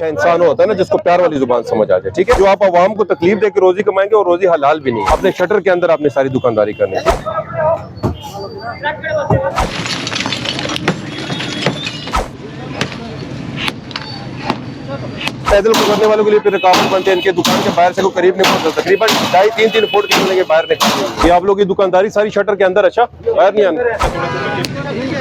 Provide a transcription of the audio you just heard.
अच्छा इंसान होता है ना जिसको प्यार वाली जुबान समझ आ जाए, ठीक है। जो आप आवाम को तकलीफ देकर रोजी कमाएंगे और रोजी हलाल भी नहीं, अपने शटर के अंदर आपने सारी दुकानदारी करनी है। पैदल गुजरने वालों के लिए फिर रुकावट बनते हैं, इनके दुकान के बाहर से कोई करीब नहीं पहुंचता, तकरीबन 2.5-3 फुट के बाहर निकलते। ये आप लोग की दुकानदारी सारी शटर के अंदर, अच्छा बाहर नहीं आना।